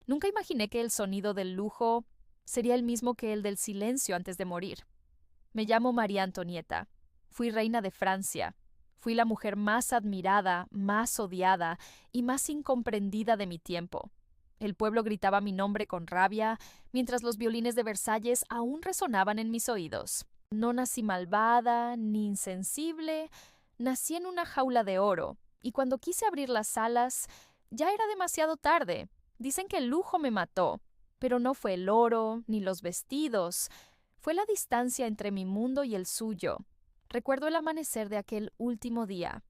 Nunca imaginé que el sonido del lujo sería el mismo que el del silencio antes de morir. Me llamo María Antonieta. Fui reina de Francia. Fui la mujer más admirada, más odiada y más incomprendida de mi tiempo. El pueblo gritaba mi nombre con rabia, mientras los violines de Versalles aún resonaban en mis oídos. No nací malvada ni insensible, nací en una jaula de oro, y cuando quise abrir las alas, ya era demasiado tarde. Dicen que el lujo me mató, pero no fue el oro ni los vestidos, fue la distancia entre mi mundo y el suyo. Recuerdo el amanecer de aquel último día,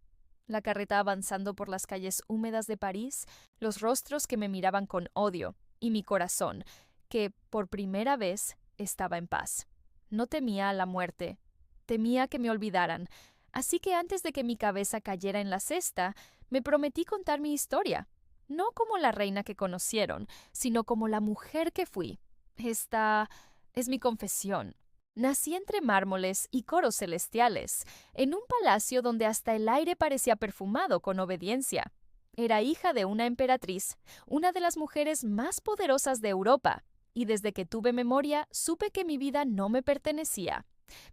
la carreta avanzando por las calles húmedas de París, los rostros que me miraban con odio, y mi corazón, que, por primera vez, estaba en paz. No temía a la muerte, temía que me olvidaran, así que antes de que mi cabeza cayera en la cesta, me prometí contar mi historia, no como la reina que conocieron, sino como la mujer que fui. Esta es mi confesión. Nací entre mármoles y coros celestiales, en un palacio donde hasta el aire parecía perfumado con obediencia. Era hija de una emperatriz, una de las mujeres más poderosas de Europa, y desde que tuve memoria supe que mi vida no me pertenecía.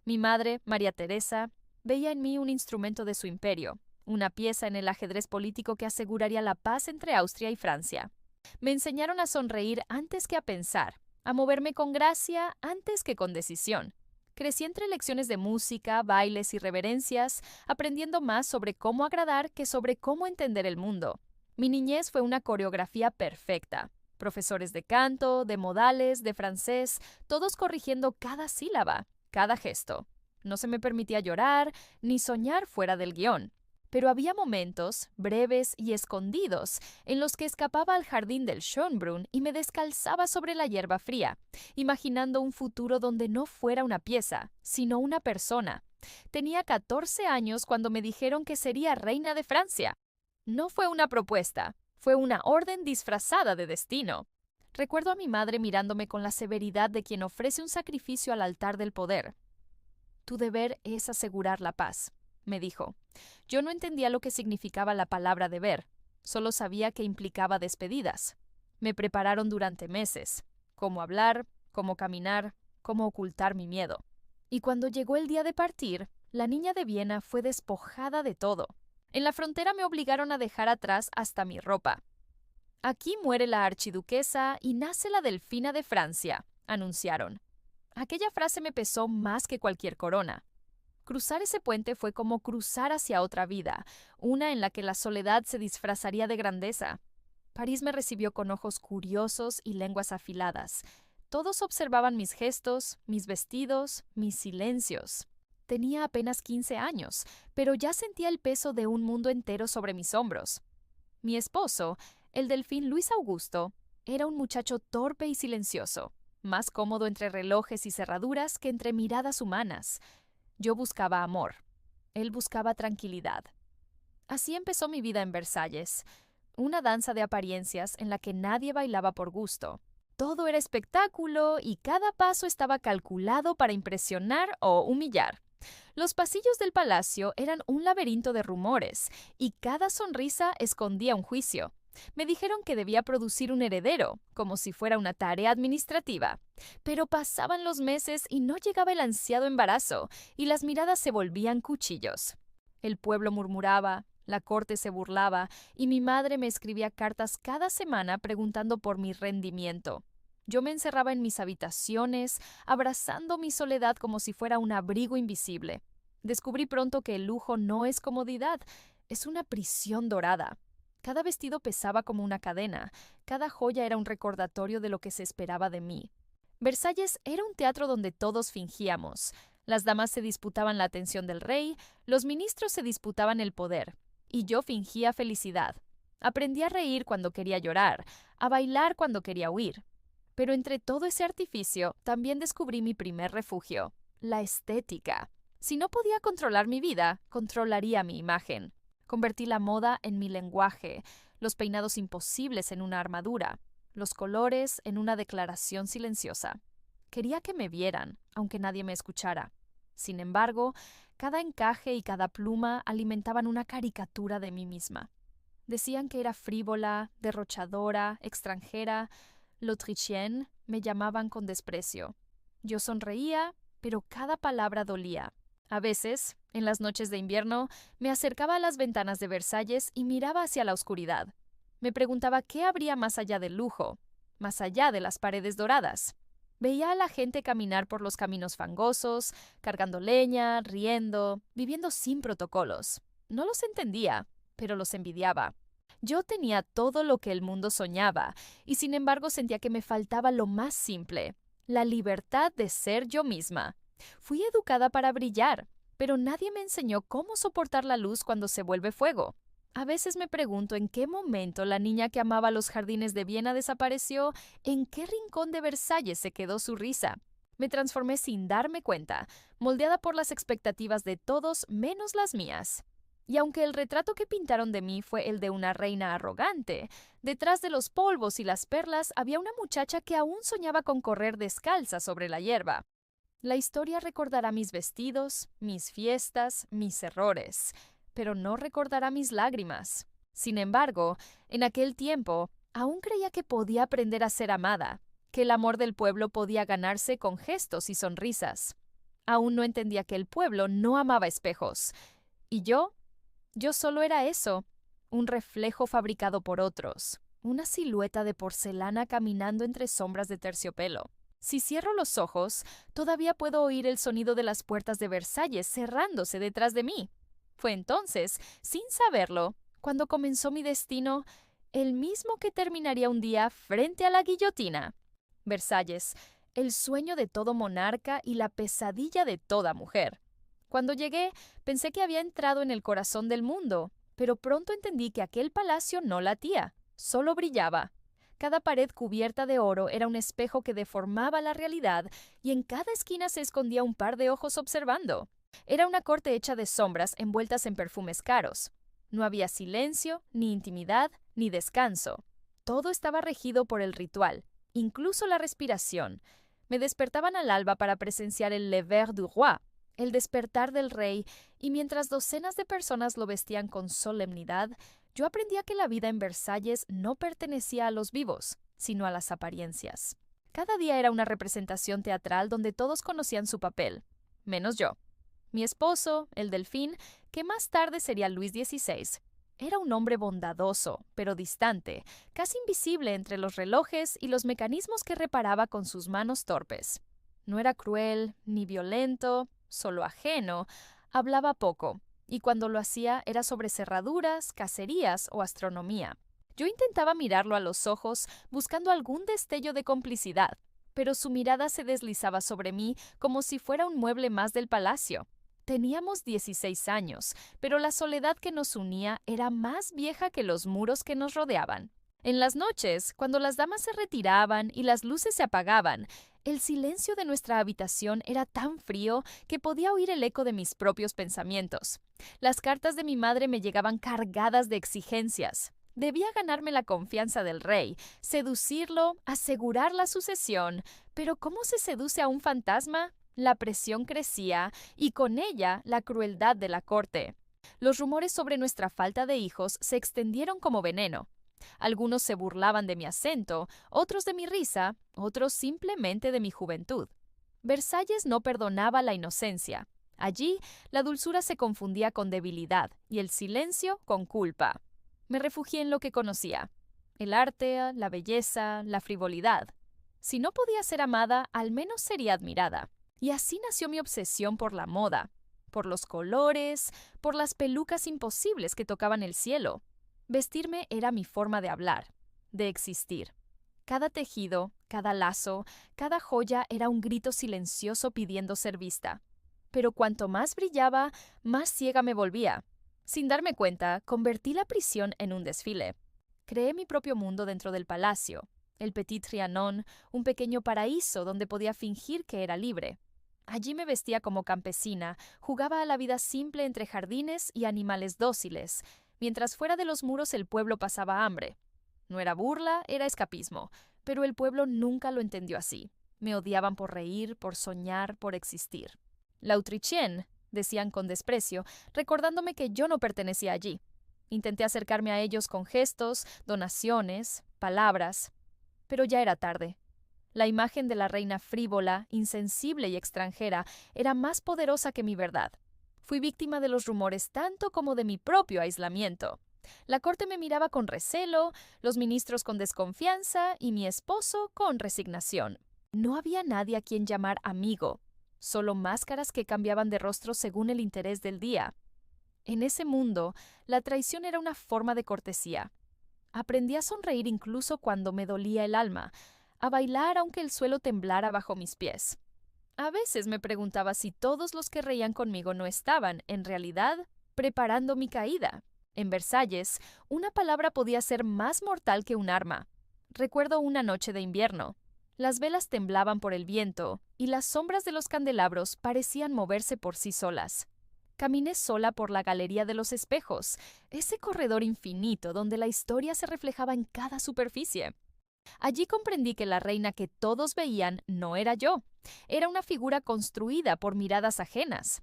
Mi madre, María Teresa, veía en mí un instrumento de su imperio, una pieza en el ajedrez político que aseguraría la paz entre Austria y Francia. Me enseñaron a sonreír antes que a pensar, a moverme con gracia antes que con decisión. Crecí entre lecciones de música, bailes y reverencias, aprendiendo más sobre cómo agradar que sobre cómo entender el mundo. Mi niñez fue una coreografía perfecta. Profesores de canto, de modales, de francés, todos corrigiendo cada sílaba, cada gesto. No se me permitía llorar ni soñar fuera del guión. Pero había momentos, breves y escondidos, en los que escapaba al jardín del Schönbrunn y me descalzaba sobre la hierba fría, imaginando un futuro donde no fuera una pieza, sino una persona. Tenía 14 años cuando me dijeron que sería reina de Francia. No fue una propuesta, fue una orden disfrazada de destino. Recuerdo a mi madre mirándome con la severidad de quien ofrece un sacrificio al altar del poder. Tu deber es asegurar la paz, me dijo. Yo no entendía lo que significaba la palabra deber, solo sabía que implicaba despedidas. Me prepararon durante meses, cómo hablar, cómo caminar, cómo ocultar mi miedo. Y cuando llegó el día de partir, la niña de Viena fue despojada de todo. En la frontera me obligaron a dejar atrás hasta mi ropa. Aquí muere la archiduquesa y nace la delfina de Francia, anunciaron. Aquella frase me pesó más que cualquier corona. Cruzar ese puente fue como cruzar hacia otra vida, una en la que la soledad se disfrazaría de grandeza. París me recibió con ojos curiosos y lenguas afiladas. Todos observaban mis gestos, mis vestidos, mis silencios. Tenía apenas 15 años, pero ya sentía el peso de un mundo entero sobre mis hombros. Mi esposo, el delfín Luis Augusto, era un muchacho torpe y silencioso, más cómodo entre relojes y cerraduras que entre miradas humanas. Yo buscaba amor. Él buscaba tranquilidad. Así empezó mi vida en Versalles, una danza de apariencias en la que nadie bailaba por gusto. Todo era espectáculo y cada paso estaba calculado para impresionar o humillar. Los pasillos del palacio eran un laberinto de rumores y cada sonrisa escondía un juicio. Me dijeron que debía producir un heredero, como si fuera una tarea administrativa. Pero pasaban los meses y no llegaba el ansiado embarazo, y las miradas se volvían cuchillos. El pueblo murmuraba, la corte se burlaba, y mi madre me escribía cartas cada semana preguntando por mi rendimiento. Yo me encerraba en mis habitaciones, abrazando mi soledad como si fuera un abrigo invisible. Descubrí pronto que el lujo no es comodidad, es una prisión dorada. Cada vestido pesaba como una cadena, cada joya era un recordatorio de lo que se esperaba de mí. Versalles era un teatro donde todos fingíamos. Las damas se disputaban la atención del rey, los ministros se disputaban el poder, y yo fingía felicidad. Aprendí a reír cuando quería llorar, a bailar cuando quería huir. Pero entre todo ese artificio, también descubrí mi primer refugio, la estética. Si no podía controlar mi vida, controlaría mi imagen. Convertí la moda en mi lenguaje, los peinados imposibles en una armadura, los colores en una declaración silenciosa. Quería que me vieran, aunque nadie me escuchara. Sin embargo, cada encaje y cada pluma alimentaban una caricatura de mí misma. Decían que era frívola, derrochadora, extranjera, l'Autrichienne, me llamaban con desprecio. Yo sonreía, pero cada palabra dolía. A veces, en las noches de invierno, me acercaba a las ventanas de Versalles y miraba hacia la oscuridad. Me preguntaba qué habría más allá del lujo, más allá de las paredes doradas. Veía a la gente caminar por los caminos fangosos, cargando leña, riendo, viviendo sin protocolos. No los entendía, pero los envidiaba. Yo tenía todo lo que el mundo soñaba, y sin embargo sentía que me faltaba lo más simple, la libertad de ser yo misma. Fui educada para brillar, pero nadie me enseñó cómo soportar la luz cuando se vuelve fuego. A veces me pregunto en qué momento la niña que amaba los jardines de Viena desapareció, en qué rincón de Versalles se quedó su risa. Me transformé sin darme cuenta, moldeada por las expectativas de todos menos las mías. Y aunque el retrato que pintaron de mí fue el de una reina arrogante, detrás de los polvos y las perlas había una muchacha que aún soñaba con correr descalza sobre la hierba. La historia recordará mis vestidos, mis fiestas, mis errores, pero no recordará mis lágrimas. Sin embargo, en aquel tiempo, aún creía que podía aprender a ser amada, que el amor del pueblo podía ganarse con gestos y sonrisas. Aún no entendía que el pueblo no amaba espejos. Y yo solo era eso, un reflejo fabricado por otros, una silueta de porcelana caminando entre sombras de terciopelo. Si cierro los ojos, todavía puedo oír el sonido de las puertas de Versalles cerrándose detrás de mí. Fue entonces, sin saberlo, cuando comenzó mi destino, el mismo que terminaría un día frente a la guillotina. Versalles, el sueño de todo monarca y la pesadilla de toda mujer. Cuando llegué, pensé que había entrado en el corazón del mundo, pero pronto entendí que aquel palacio no latía, solo brillaba. Cada pared cubierta de oro era un espejo que deformaba la realidad y en cada esquina se escondía un par de ojos observando. Era una corte hecha de sombras envueltas en perfumes caros. No había silencio, ni intimidad, ni descanso. Todo estaba regido por el ritual, incluso la respiración. Me despertaban al alba para presenciar el lever du roi, el despertar del rey, y mientras docenas de personas lo vestían con solemnidad, yo aprendía que la vida en Versalles no pertenecía a los vivos, sino a las apariencias. Cada día era una representación teatral donde todos conocían su papel, menos yo. Mi esposo, el delfín, que más tarde sería Luis XVI, era un hombre bondadoso, pero distante, casi invisible entre los relojes y los mecanismos que reparaba con sus manos torpes. No era cruel ni violento, solo ajeno, hablaba poco, y cuando lo hacía era sobre cerraduras, cacerías o astronomía. Yo intentaba mirarlo a los ojos, buscando algún destello de complicidad, pero su mirada se deslizaba sobre mí como si fuera un mueble más del palacio. Teníamos 16 años, pero la soledad que nos unía era más vieja que los muros que nos rodeaban. En las noches, cuando las damas se retiraban y las luces se apagaban, el silencio de nuestra habitación era tan frío que podía oír el eco de mis propios pensamientos. Las cartas de mi madre me llegaban cargadas de exigencias. Debía ganarme la confianza del rey, seducirlo, asegurar la sucesión. Pero ¿cómo se seduce a un fantasma? La presión crecía y con ella la crueldad de la corte. Los rumores sobre nuestra falta de hijos se extendieron como veneno. Algunos se burlaban de mi acento, otros de mi risa, otros simplemente de mi juventud. Versalles no perdonaba la inocencia. Allí, la dulzura se confundía con debilidad y el silencio con culpa. Me refugié en lo que conocía: el arte, la belleza, la frivolidad. Si no podía ser amada, al menos sería admirada. Y así nació mi obsesión por la moda, por los colores, por las pelucas imposibles que tocaban el cielo. Vestirme era mi forma de hablar, de existir. Cada tejido, cada lazo, cada joya era un grito silencioso pidiendo ser vista. Pero cuanto más brillaba, más ciega me volvía. Sin darme cuenta, convertí la prisión en un desfile. Creé mi propio mundo dentro del palacio, el Petit Trianon, un pequeño paraíso donde podía fingir que era libre. Allí me vestía como campesina, jugaba a la vida simple entre jardines y animales dóciles, mientras fuera de los muros el pueblo pasaba hambre. No era burla, era escapismo, pero el pueblo nunca lo entendió así. Me odiaban por reír, por soñar, por existir. L'Autrichienne, decían con desprecio, recordándome que yo no pertenecía allí. Intenté acercarme a ellos con gestos, donaciones, palabras, Pero ya era tarde. La imagen de la reina frívola, insensible y extranjera era más poderosa que mi verdad. Fui víctima de los rumores tanto como de mi propio aislamiento. La corte me miraba con recelo, los ministros con desconfianza y mi esposo con resignación. No había nadie a quien llamar amigo, solo máscaras que cambiaban de rostro según el interés del día. En ese mundo, la traición era una forma de cortesía. Aprendí a sonreír incluso cuando me dolía el alma, a bailar aunque el suelo temblara bajo mis pies. A veces me preguntaba si todos los que reían conmigo no estaban, en realidad, preparando mi caída. En Versalles, una palabra podía ser más mortal que un arma. Recuerdo una noche de invierno. Las velas temblaban por el viento y las sombras de los candelabros parecían moverse por sí solas. Caminé sola por la galería de los espejos, ese corredor infinito donde la historia se reflejaba en cada superficie. Allí comprendí que la reina que todos veían no era yo. Era una figura construida por miradas ajenas.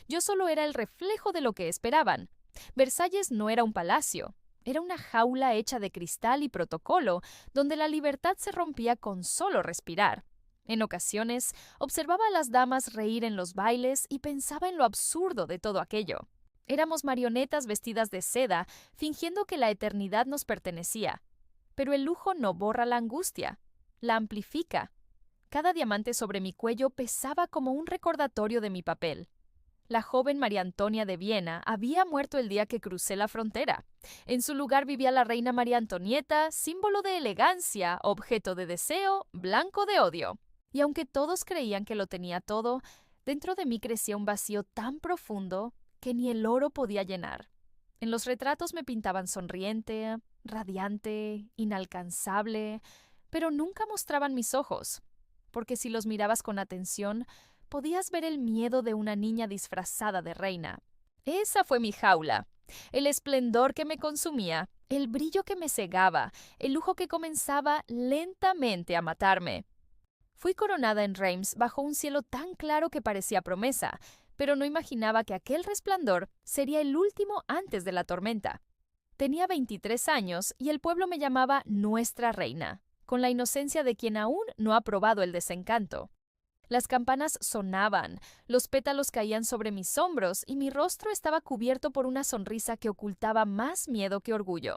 Yo solo era el reflejo de lo que esperaban. Versalles no era un palacio. Era una jaula hecha de cristal y protocolo, donde la libertad se rompía con solo respirar. En ocasiones, observaba a las damas reír en los bailes y pensaba en lo absurdo de todo aquello. Éramos marionetas vestidas de seda, fingiendo que la eternidad nos pertenecía. Pero el lujo no borra la angustia, la amplifica. Cada diamante sobre mi cuello pesaba como un recordatorio de mi papel. La joven María Antonia de Viena había muerto el día que crucé la frontera. En su lugar vivía la reina María Antonieta, símbolo de elegancia, objeto de deseo, blanco de odio. Y aunque todos creían que lo tenía todo, dentro de mí crecía un vacío tan profundo que ni el oro podía llenar. En los retratos me pintaban sonriente, radiante, inalcanzable, pero nunca mostraban mis ojos, porque si los mirabas con atención, podías ver el miedo de una niña disfrazada de reina. Esa fue mi jaula, el esplendor que me consumía, el brillo que me cegaba, el lujo que comenzaba lentamente a matarme. Fui coronada en Reims bajo un cielo tan claro que parecía promesa, pero no imaginaba que aquel resplandor sería el último antes de la tormenta. Tenía 23 años y el pueblo me llamaba Nuestra Reina, con la inocencia de quien aún no ha probado el desencanto. Las campanas sonaban, los pétalos caían sobre mis hombros y mi rostro estaba cubierto por una sonrisa que ocultaba más miedo que orgullo.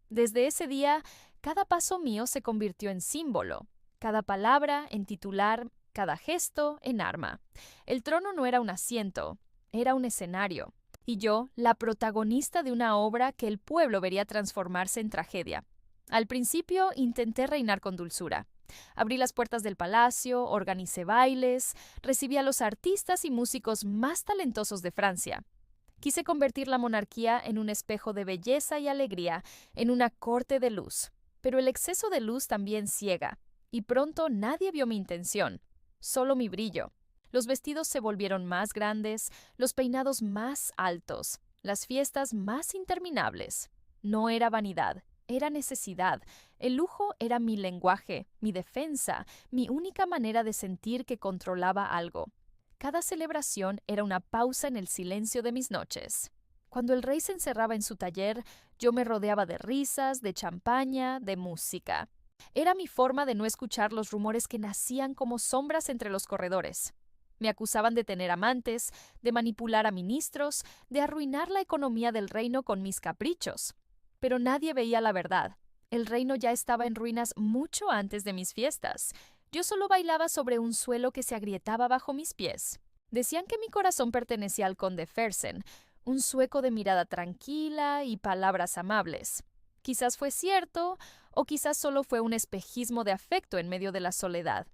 Desde ese día, cada paso mío se convirtió en símbolo, cada palabra en titular, cada gesto en arma. El trono no era un asiento, era un escenario. Y yo, la protagonista de una obra que el pueblo vería transformarse en tragedia. Al principio intenté reinar con dulzura. Abrí las puertas del palacio, organicé bailes, recibí a los artistas y músicos más talentosos de Francia. Quise convertir la monarquía en un espejo de belleza y alegría, en una corte de luz. Pero el exceso de luz también ciega, y pronto nadie vio mi intención, solo mi brillo. Los vestidos se volvieron más grandes, los peinados más altos, las fiestas más interminables. No era vanidad, era necesidad. El lujo era mi lenguaje, mi defensa, mi única manera de sentir que controlaba algo. Cada celebración era una pausa en el silencio de mis noches. Cuando el rey se encerraba en su taller, yo me rodeaba de risas, de champaña, de música. Era mi forma de no escuchar los rumores que nacían como sombras entre los corredores. Me acusaban de tener amantes, de manipular a ministros, de arruinar la economía del reino con mis caprichos. Pero nadie veía la verdad. El reino ya estaba en ruinas mucho antes de mis fiestas. Yo solo bailaba sobre un suelo que se agrietaba bajo mis pies. Decían que mi corazón pertenecía al conde Fersen, un sueco de mirada tranquila y palabras amables. Quizás fue cierto, o quizás solo fue un espejismo de afecto en medio de la soledad.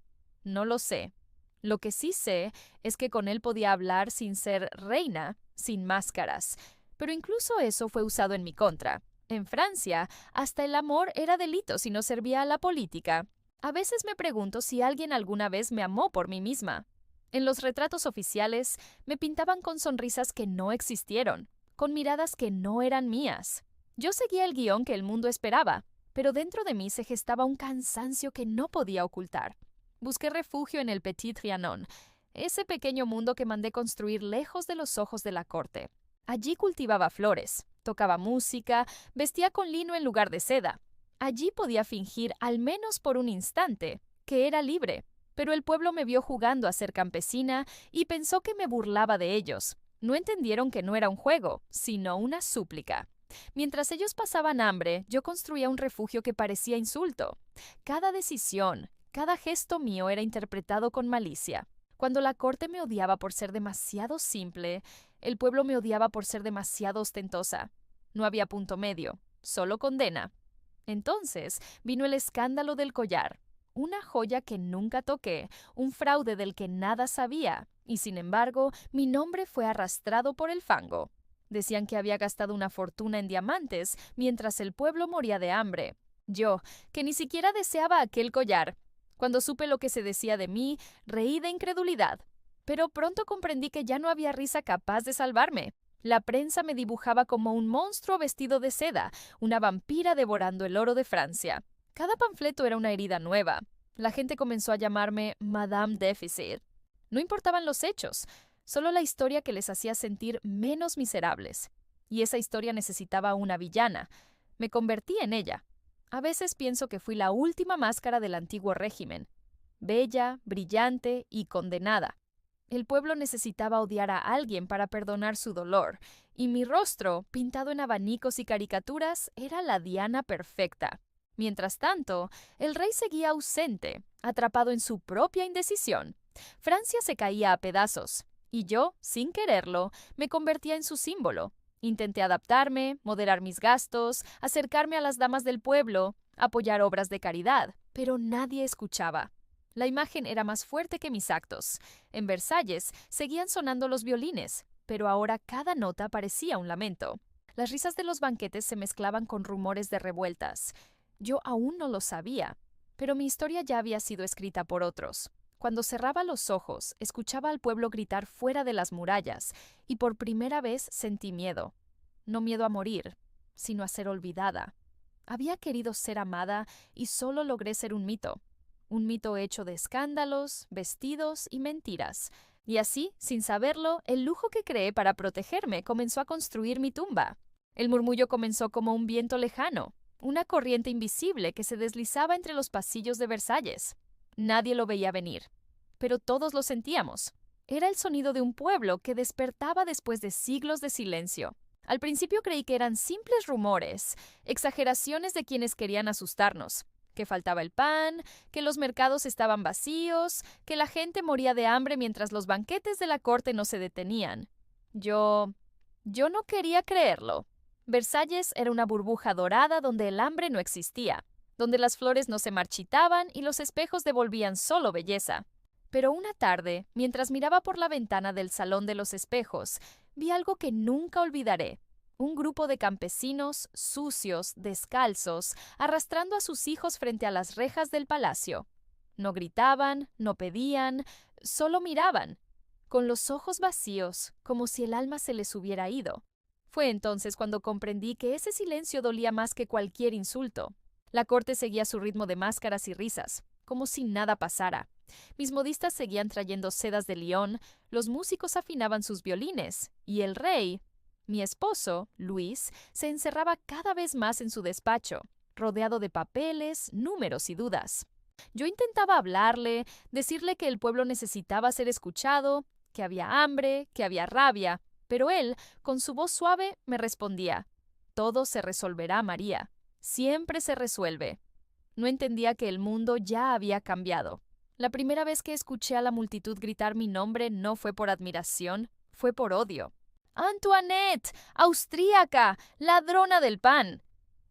No lo sé. Lo que sí sé es que con él podía hablar sin ser reina, sin máscaras. Pero incluso eso fue usado en mi contra. En Francia, hasta el amor era delito si no servía a la política. A veces me pregunto si alguien alguna vez me amó por mí misma. En los retratos oficiales me pintaban con sonrisas que no existieron, con miradas que no eran mías. Yo seguía el guión que el mundo esperaba, pero dentro de mí se gestaba un cansancio que no podía ocultar. Busqué refugio en el Petit Trianon, ese pequeño mundo que mandé construir lejos de los ojos de la corte. Allí cultivaba flores, tocaba música, vestía con lino en lugar de seda. Allí podía fingir, al menos por un instante, que era libre, pero el pueblo me vio jugando a ser campesina y pensó que me burlaba de ellos. No entendieron que no era un juego, sino una súplica. Mientras ellos pasaban hambre, yo construía un refugio que parecía insulto. Cada decisión, cada gesto mío era interpretado con malicia. Cuando la corte me odiaba por ser demasiado simple, el pueblo me odiaba por ser demasiado ostentosa. No había punto medio, solo condena. Entonces vino el escándalo del collar, una joya que nunca toqué, un fraude del que nada sabía, y sin embargo mi nombre fue arrastrado por el fango. Decían que había gastado una fortuna en diamantes mientras el pueblo moría de hambre. Yo, que ni siquiera deseaba aquel collar. Cuando supe lo que se decía de mí, reí de incredulidad. Pero pronto comprendí que ya no había risa capaz de salvarme. La prensa me dibujaba como un monstruo vestido de seda, una vampira devorando el oro de Francia. Cada panfleto era una herida nueva. La gente comenzó a llamarme Madame Déficit. No importaban los hechos, solo la historia que les hacía sentir menos miserables. Y esa historia necesitaba una villana. Me convertí en ella. A veces pienso que fui la última máscara del antiguo régimen. Bella, brillante y condenada. El pueblo necesitaba odiar a alguien para perdonar su dolor, y mi rostro, pintado en abanicos y caricaturas, era la diana perfecta. Mientras tanto, el rey seguía ausente, atrapado en su propia indecisión. Francia se caía a pedazos, y yo, sin quererlo, me convertía en su símbolo. Intenté adaptarme, moderar mis gastos, acercarme a las damas del pueblo, apoyar obras de caridad, pero nadie escuchaba. La imagen era más fuerte que mis actos. En Versalles seguían sonando los violines, pero ahora cada nota parecía un lamento. Las risas de los banquetes se mezclaban con rumores de revueltas. Yo aún no lo sabía, pero mi historia ya había sido escrita por otros. Cuando cerraba los ojos, escuchaba al pueblo gritar fuera de las murallas, y por primera vez sentí miedo. No miedo a morir, sino a ser olvidada. Había querido ser amada y solo logré ser un mito. Un mito hecho de escándalos, vestidos y mentiras. Y así, sin saberlo, el lujo que creé para protegerme comenzó a construir mi tumba. El murmullo comenzó como un viento lejano, una corriente invisible que se deslizaba entre los pasillos de Versalles. Nadie lo veía venir, pero todos lo sentíamos. Era el sonido de un pueblo que despertaba después de siglos de silencio. Al principio creí que eran simples rumores, exageraciones de quienes querían asustarnos. Que faltaba el pan, que los mercados estaban vacíos, que la gente moría de hambre mientras los banquetes de la corte no se detenían. Yo no quería creerlo. Versalles era una burbuja dorada donde el hambre no existía, donde las flores no se marchitaban y los espejos devolvían solo belleza. Pero una tarde, mientras miraba por la ventana del Salón de los Espejos, vi algo que nunca olvidaré. Un grupo de campesinos, sucios, descalzos, arrastrando a sus hijos frente a las rejas del palacio. No gritaban, no pedían, solo miraban, con los ojos vacíos, como si el alma se les hubiera ido. Fue entonces cuando comprendí que ese silencio dolía más que cualquier insulto. La corte seguía su ritmo de máscaras y risas, como si nada pasara. Mis modistas seguían trayendo sedas de Lyon, los músicos afinaban sus violines, y el rey, mi esposo, Luis, se encerraba cada vez más en su despacho, rodeado de papeles, números y dudas. Yo intentaba hablarle, decirle que el pueblo necesitaba ser escuchado, que había hambre, que había rabia, pero él, con su voz suave, me respondía: «Todo se resolverá, María. Siempre se resuelve». No entendía que el mundo ya había cambiado. La primera vez que escuché a la multitud gritar mi nombre no fue por admiración, fue por odio. «¡Antoinette! ¡Austríaca! ¡Ladrona del pan!».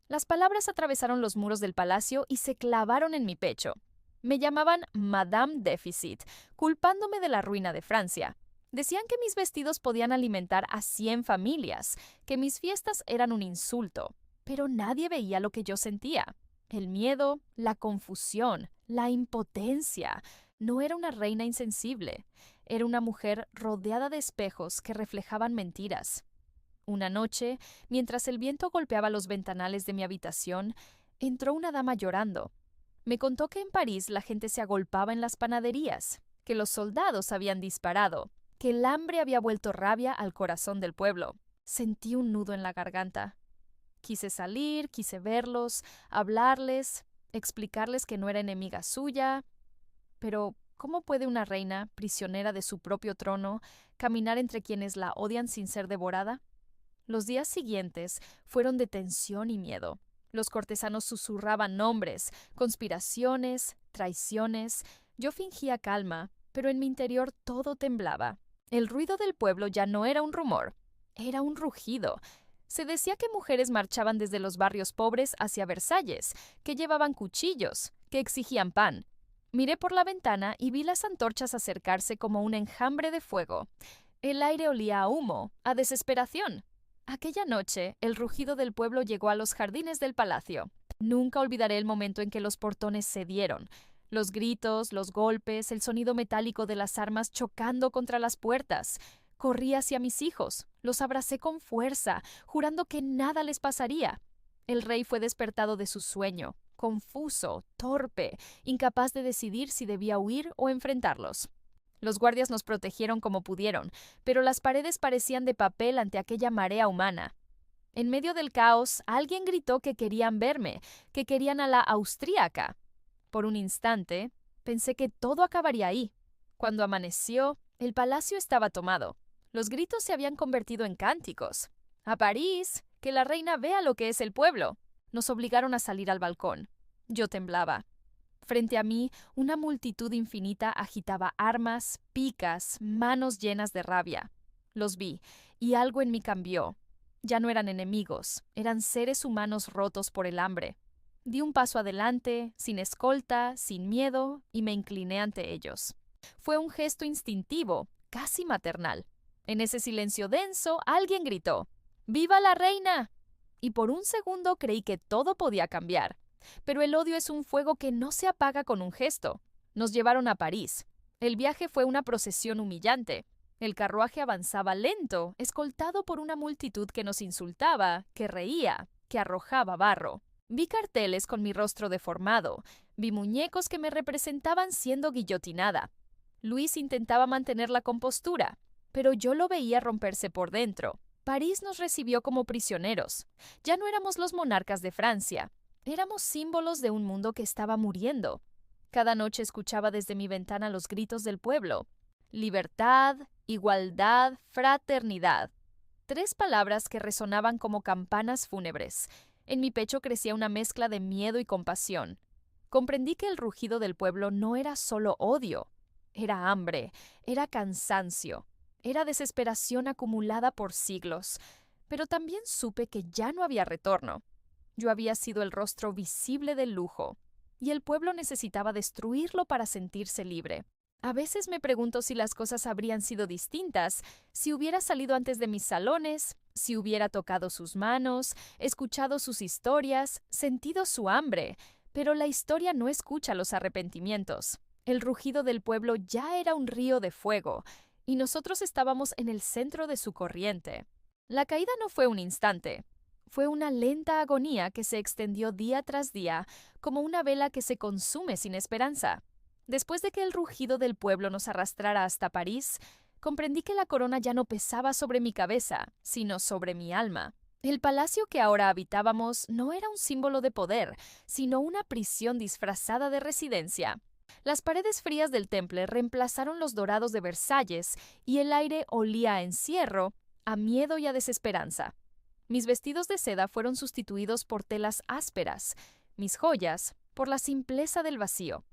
Las palabras atravesaron los muros del palacio y se clavaron en mi pecho. Me llamaban Madame Déficit, culpándome de la ruina de Francia. Decían que mis vestidos podían alimentar a 100 familias, que mis fiestas eran un insulto. Pero nadie veía lo que yo sentía. El miedo, la confusión, la impotencia. No era una reina insensible. Era una mujer rodeada de espejos que reflejaban mentiras. Una noche, mientras el viento golpeaba los ventanales de mi habitación, entró una dama llorando. Me contó que en París la gente se agolpaba en las panaderías, que los soldados habían disparado, que el hambre había vuelto rabia al corazón del pueblo. Sentí un nudo en la garganta. Quise salir, quise verlos, hablarles, explicarles que no era enemiga suya. Pero, ¿cómo puede una reina, prisionera de su propio trono, caminar entre quienes la odian sin ser devorada? Los días siguientes fueron de tensión y miedo. Los cortesanos susurraban nombres, conspiraciones, traiciones. Yo fingía calma, pero en mi interior todo temblaba. El ruido del pueblo ya no era un rumor, era un rugido. Se decía que mujeres marchaban desde los barrios pobres hacia Versalles, que llevaban cuchillos, que exigían pan. Miré por la ventana y vi las antorchas acercarse como un enjambre de fuego. El aire olía a humo, a desesperación. Aquella noche, el rugido del pueblo llegó a los jardines del palacio. Nunca olvidaré el momento en que los portones cedieron. Los gritos, los golpes, el sonido metálico de las armas chocando contra las puertas. Corrí hacia mis hijos, los abracé con fuerza, jurando que nada les pasaría. El rey fue despertado de su sueño, confuso, torpe, incapaz de decidir si debía huir o enfrentarlos. Los guardias nos protegieron como pudieron, pero las paredes parecían de papel ante aquella marea humana. En medio del caos, alguien gritó que querían verme, que querían a la austríaca. Por un instante, pensé que todo acabaría ahí. Cuando amaneció, el palacio estaba tomado. Los gritos se habían convertido en cánticos. ¡A París! ¡Que la reina vea lo que es el pueblo! Nos obligaron a salir al balcón. Yo temblaba. Frente a mí, una multitud infinita agitaba armas, picas, manos llenas de rabia. Los vi, y algo en mí cambió. Ya no eran enemigos, eran seres humanos rotos por el hambre. Di un paso adelante, sin escolta, sin miedo, y me incliné ante ellos. Fue un gesto instintivo, casi maternal. En ese silencio denso, alguien gritó: ¡Viva la reina! Y por un segundo creí que todo podía cambiar. Pero el odio es un fuego que no se apaga con un gesto. Nos llevaron a París. El viaje fue una procesión humillante. El carruaje avanzaba lento, escoltado por una multitud que nos insultaba, que reía, que arrojaba barro. Vi carteles con mi rostro deformado, vi muñecos que me representaban siendo guillotinada. Luis intentaba mantener la compostura, pero yo lo veía romperse por dentro. París nos recibió como prisioneros. Ya no éramos los monarcas de Francia. Éramos símbolos de un mundo que estaba muriendo. Cada noche escuchaba desde mi ventana los gritos del pueblo. Libertad, igualdad, fraternidad. 3 palabras que resonaban como campanas fúnebres. En mi pecho crecía una mezcla de miedo y compasión. Comprendí que el rugido del pueblo no era solo odio. Era hambre, era cansancio, era desesperación acumulada por siglos. Pero también supe que ya no había retorno. Yo había sido el rostro visible del lujo, y el pueblo necesitaba destruirlo para sentirse libre. A veces me pregunto si las cosas habrían sido distintas, si hubiera salido antes de mis salones, si hubiera tocado sus manos, escuchado sus historias, sentido su hambre, pero la historia no escucha los arrepentimientos. El rugido del pueblo ya era un río de fuego, y nosotros estábamos en el centro de su corriente. La caída no fue un instante. Fue una lenta agonía que se extendió día tras día, como una vela que se consume sin esperanza. Después de que el rugido del pueblo nos arrastrara hasta París, comprendí que la corona ya no pesaba sobre mi cabeza, sino sobre mi alma. El palacio que ahora habitábamos no era un símbolo de poder, sino una prisión disfrazada de residencia. Las paredes frías del temple reemplazaron los dorados de Versalles, y el aire olía a encierro, a miedo y a desesperanza. Mis vestidos de seda fueron sustituidos por telas ásperas, mis joyas por la simpleza del vacío.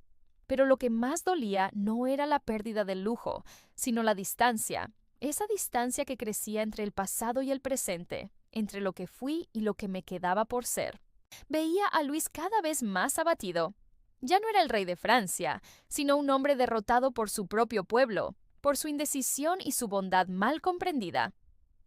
Pero lo que más dolía no era la pérdida del lujo, sino la distancia, esa distancia que crecía entre el pasado y el presente, entre lo que fui y lo que me quedaba por ser. Veía a Luis cada vez más abatido. Ya no era el rey de Francia, sino un hombre derrotado por su propio pueblo, por su indecisión y su bondad mal comprendida.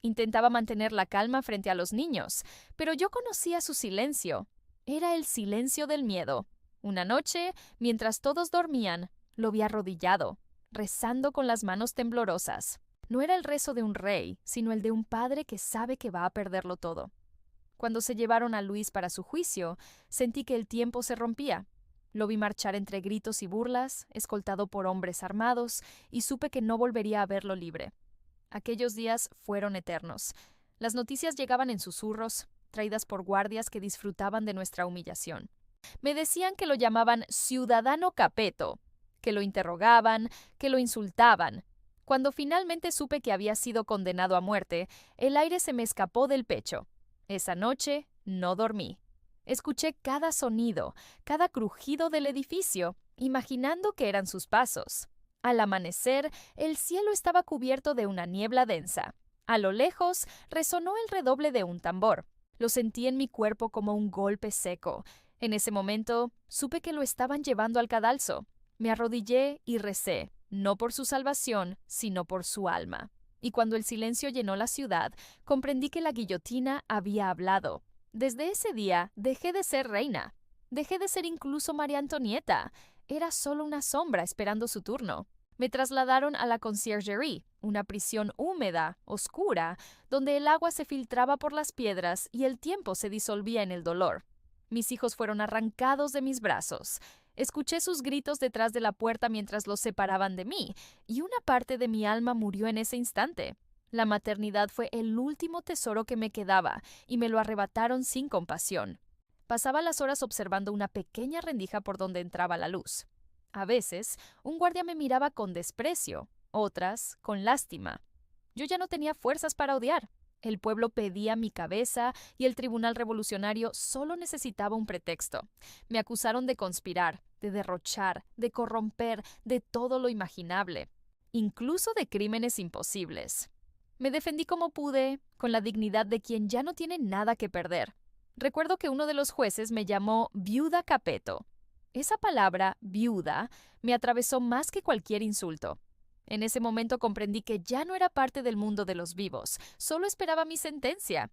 Intentaba mantener la calma frente a los niños, pero yo conocía su silencio. Era el silencio del miedo. Una noche, mientras todos dormían, lo vi arrodillado, rezando con las manos temblorosas. No era el rezo de un rey, sino el de un padre que sabe que va a perderlo todo. Cuando se llevaron a Luis para su juicio, sentí que el tiempo se rompía. Lo vi marchar entre gritos y burlas, escoltado por hombres armados, y supe que no volvería a verlo libre. Aquellos días fueron eternos. Las noticias llegaban en susurros. traídas por guardias que disfrutaban de nuestra humillación. Me decían que lo llamaban Ciudadano Capeto, que lo interrogaban, que lo insultaban. Cuando finalmente supe que había sido condenado a muerte, el aire se me escapó del pecho. Esa noche no dormí. Escuché cada sonido, cada crujido del edificio, imaginando que eran sus pasos. Al amanecer, el cielo estaba cubierto de una niebla densa. A lo lejos, resonó el redoble de un tambor. Lo sentí en mi cuerpo como un golpe seco. En ese momento, supe que lo estaban llevando al cadalso. Me arrodillé y recé, no por su salvación, sino por su alma. Y cuando el silencio llenó la ciudad, comprendí que la guillotina había hablado. Desde ese día, dejé de ser reina. Dejé de ser incluso María Antonieta. Era solo una sombra esperando su turno. Me trasladaron a la conciergerie, una prisión húmeda, oscura, donde el agua se filtraba por las piedras y el tiempo se disolvía en el dolor. Mis hijos fueron arrancados de mis brazos. Escuché sus gritos detrás de la puerta mientras los separaban de mí, y una parte de mi alma murió en ese instante. La maternidad fue el último tesoro que me quedaba, y me lo arrebataron sin compasión. Pasaba las horas observando una pequeña rendija por donde entraba la luz. A veces, un guardia me miraba con desprecio, otras con lástima. Yo ya no tenía fuerzas para odiar. El pueblo pedía mi cabeza y el tribunal revolucionario solo necesitaba un pretexto. Me acusaron de conspirar, de derrochar, de corromper, de todo lo imaginable, incluso de crímenes imposibles. Me defendí como pude, con la dignidad de quien ya no tiene nada que perder. Recuerdo que uno de los jueces me llamó viuda Capeto. Esa palabra, viuda, me atravesó más que cualquier insulto. En ese momento comprendí que ya no era parte del mundo de los vivos, solo esperaba mi sentencia.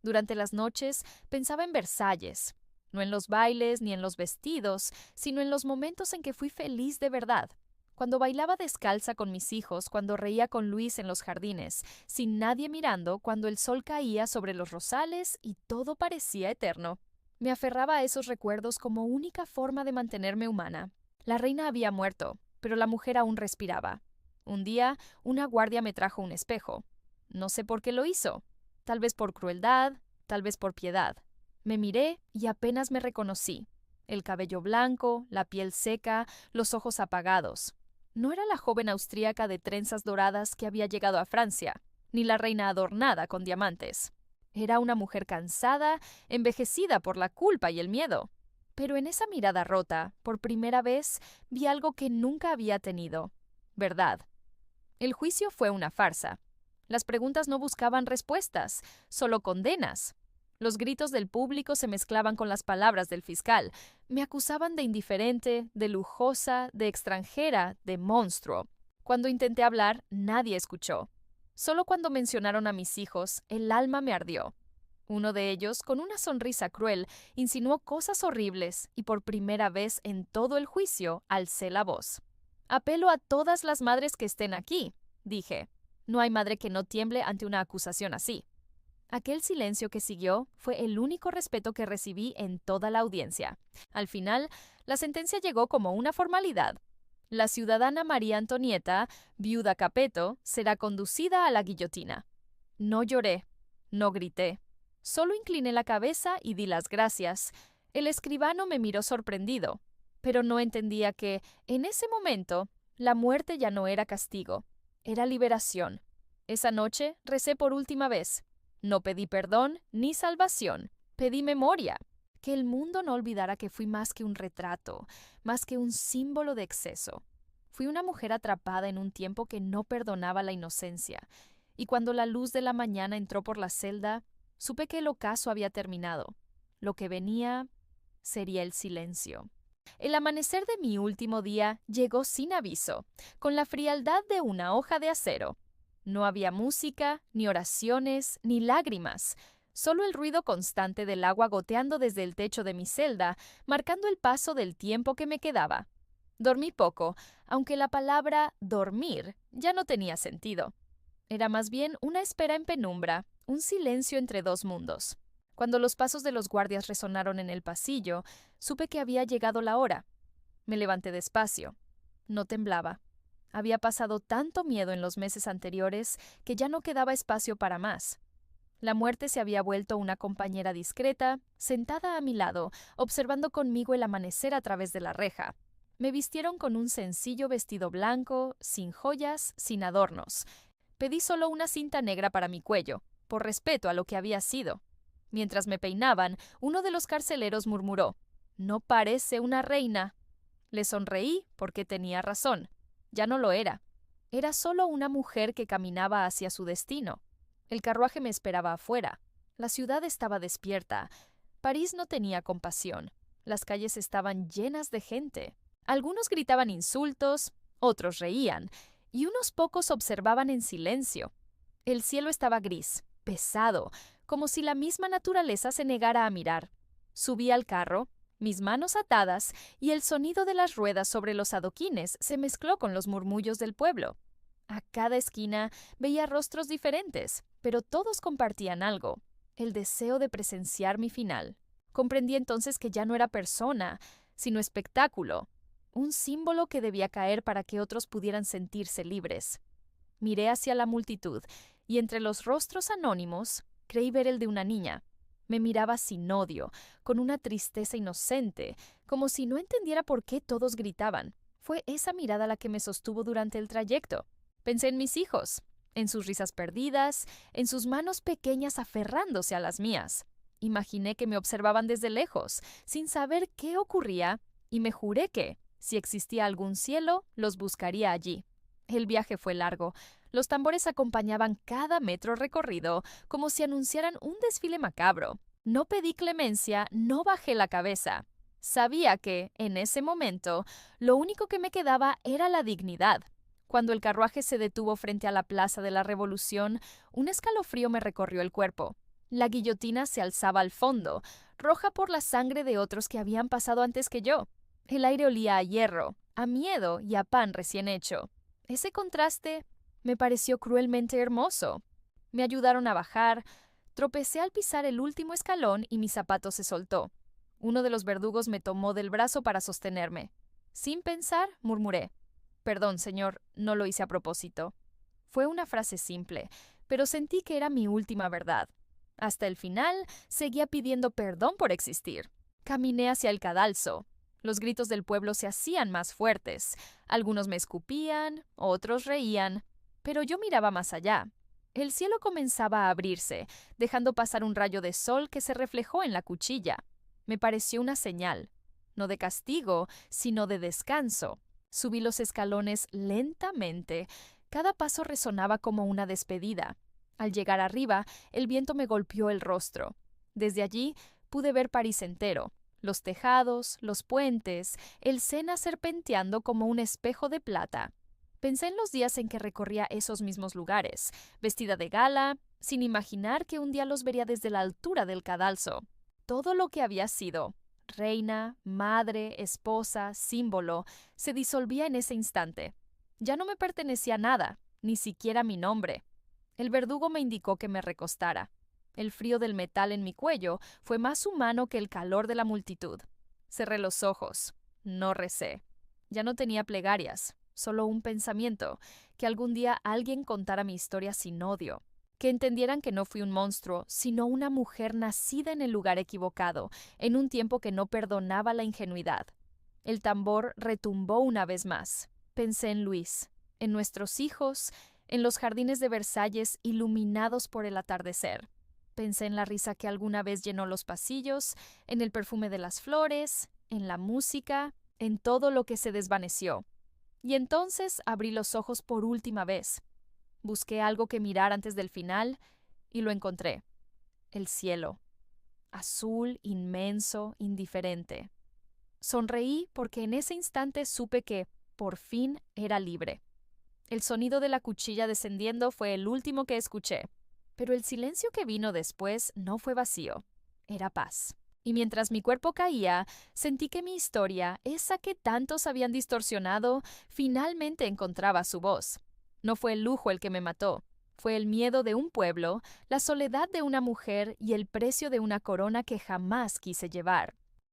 Durante las noches pensaba en Versalles, no en los bailes ni en los vestidos, sino en los momentos en que fui feliz de verdad. Cuando bailaba descalza con mis hijos, cuando reía con Luis en los jardines, sin nadie mirando, cuando el sol caía sobre los rosales y todo parecía eterno. Me aferraba a esos recuerdos como única forma de mantenerme humana. La reina había muerto, pero la mujer aún respiraba. Un día, una guardia me trajo un espejo. No sé por qué lo hizo. Tal vez por crueldad, tal vez por piedad. Me miré y apenas me reconocí. El cabello blanco, la piel seca, los ojos apagados. No era la joven austríaca de trenzas doradas que había llegado a Francia, ni la reina adornada con diamantes. Era una mujer cansada, envejecida por la culpa y el miedo. Pero en esa mirada rota, por primera vez, vi algo que nunca había tenido. Verdad. El juicio fue una farsa. Las preguntas no buscaban respuestas, solo condenas. Los gritos del público se mezclaban con las palabras del fiscal. Me acusaban de indiferente, de lujosa, de extranjera, de monstruo. Cuando intenté hablar, nadie escuchó. Solo cuando mencionaron a mis hijos, el alma me ardió. Uno de ellos, con una sonrisa cruel, insinuó cosas horribles y por primera vez en todo el juicio alcé la voz. «Apelo a todas las madres que estén aquí», dije. No hay madre que no tiemble ante una acusación así. Aquel silencio que siguió fue el único respeto que recibí en toda la audiencia. Al final, la sentencia llegó como una formalidad. La ciudadana María Antonieta, viuda Capeto, será conducida a la guillotina. No lloré, no grité. Solo incliné la cabeza y di las gracias. El escribano me miró sorprendido, pero no entendía que, en ese momento, la muerte ya no era castigo, era liberación. Esa noche recé por última vez. No pedí perdón ni salvación, pedí memoria. Que el mundo no olvidara que fui más que un retrato, más que un símbolo de exceso. Fui una mujer atrapada en un tiempo que no perdonaba la inocencia, y cuando la luz de la mañana entró por la celda, supe que el ocaso había terminado. Lo que venía sería el silencio. El amanecer de mi último día llegó sin aviso, con la frialdad de una hoja de acero. No había música, ni oraciones, ni lágrimas, solo el ruido constante del agua goteando desde el techo de mi celda, marcando el paso del tiempo que me quedaba. Dormí poco, aunque la palabra dormir ya no tenía sentido. Era más bien una espera en penumbra, un silencio entre dos mundos. Cuando los pasos de los guardias resonaron en el pasillo, supe que había llegado la hora. Me levanté despacio. No temblaba. Había pasado tanto miedo en los meses anteriores que ya no quedaba espacio para más. La muerte se había vuelto una compañera discreta, sentada a mi lado, observando conmigo el amanecer a través de la reja. Me vistieron con un sencillo vestido blanco, sin joyas, sin adornos. Pedí solo una cinta negra para mi cuello, por respeto a lo que había sido. Mientras me peinaban, uno de los carceleros murmuró: «No parece una reina». Le sonreí porque tenía razón. Ya no lo era. Era solo una mujer que caminaba hacia su destino. El carruaje me esperaba afuera. La ciudad estaba despierta. París no tenía compasión. Las calles estaban llenas de gente. Algunos gritaban insultos, otros reían, y unos pocos observaban en silencio. El cielo estaba gris, pesado, como si la misma naturaleza se negara a mirar. Subí al carro, mis manos atadas, y el sonido de las ruedas sobre los adoquines se mezcló con los murmullos del pueblo. A cada esquina veía rostros diferentes, pero todos compartían algo: el deseo de presenciar mi final. Comprendí entonces que ya no era persona, sino espectáculo, un símbolo que debía caer para que otros pudieran sentirse libres. Miré hacia la multitud, y entre los rostros anónimos creí ver el de una niña. Me miraba sin odio, con una tristeza inocente, como si no entendiera por qué todos gritaban. Fue esa mirada la que me sostuvo durante el trayecto. Pensé en mis hijos, en sus risas perdidas, en sus manos pequeñas aferrándose a las mías. Imaginé que me observaban desde lejos, sin saber qué ocurría, y me juré que, si existía algún cielo, los buscaría allí. El viaje fue largo. Los tambores acompañaban cada metro recorrido, como si anunciaran un desfile macabro. No pedí clemencia, no bajé la cabeza. Sabía que, en ese momento, lo único que me quedaba era la dignidad. Cuando el carruaje se detuvo frente a la Plaza de la Revolución, un escalofrío me recorrió el cuerpo. La guillotina se alzaba al fondo, roja por la sangre de otros que habían pasado antes que yo. El aire olía a hierro, a miedo y a pan recién hecho. Ese contraste me pareció cruelmente hermoso. Me ayudaron a bajar, tropecé al pisar el último escalón y mi zapato se soltó. Uno de los verdugos me tomó del brazo para sostenerme. Sin pensar, murmuré: «Perdón, señor, no lo hice a propósito». Fue una frase simple, pero sentí que era mi última verdad. Hasta el final, seguía pidiendo perdón por existir. Caminé hacia el cadalso. Los gritos del pueblo se hacían más fuertes. Algunos me escupían, otros reían, pero yo miraba más allá. El cielo comenzaba a abrirse, dejando pasar un rayo de sol que se reflejó en la cuchilla. Me pareció una señal, no de castigo, sino de descanso. Subí los escalones lentamente. Cada paso resonaba como una despedida. Al llegar arriba, el viento me golpeó el rostro. Desde allí pude ver París entero. Los tejados, los puentes, el Sena serpenteando como un espejo de plata. Pensé en los días en que recorría esos mismos lugares, vestida de gala, sin imaginar que un día los vería desde la altura del cadalso. Todo lo que había sido, reina, madre, esposa, símbolo, se disolvía en ese instante. Ya no me pertenecía nada, ni siquiera mi nombre. El verdugo me indicó que me recostara. El frío del metal en mi cuello fue más humano que el calor de la multitud. Cerré los ojos. No recé. Ya no tenía plegarias, solo un pensamiento: que algún día alguien contara mi historia sin odio. Que entendieran que no fui un monstruo, sino una mujer nacida en el lugar equivocado, en un tiempo que no perdonaba la ingenuidad. El tambor retumbó una vez más. Pensé en Luis, en nuestros hijos, en los jardines de Versalles iluminados por el atardecer. Pensé en la risa que alguna vez llenó los pasillos, en el perfume de las flores, en la música, en todo lo que se desvaneció. Y entonces abrí los ojos por última vez. Busqué algo que mirar antes del final y lo encontré. El cielo. Azul, inmenso, indiferente. Sonreí porque en ese instante supe que, por fin, era libre. El sonido de la cuchilla descendiendo fue el último que escuché. Pero el silencio que vino después no fue vacío, era paz. Y mientras mi cuerpo caía, sentí que mi historia, esa que tantos habían distorsionado, finalmente encontraba su voz. No fue el lujo el que me mató, fue el miedo de un pueblo, la soledad de una mujer y el precio de una corona que jamás quise llevar.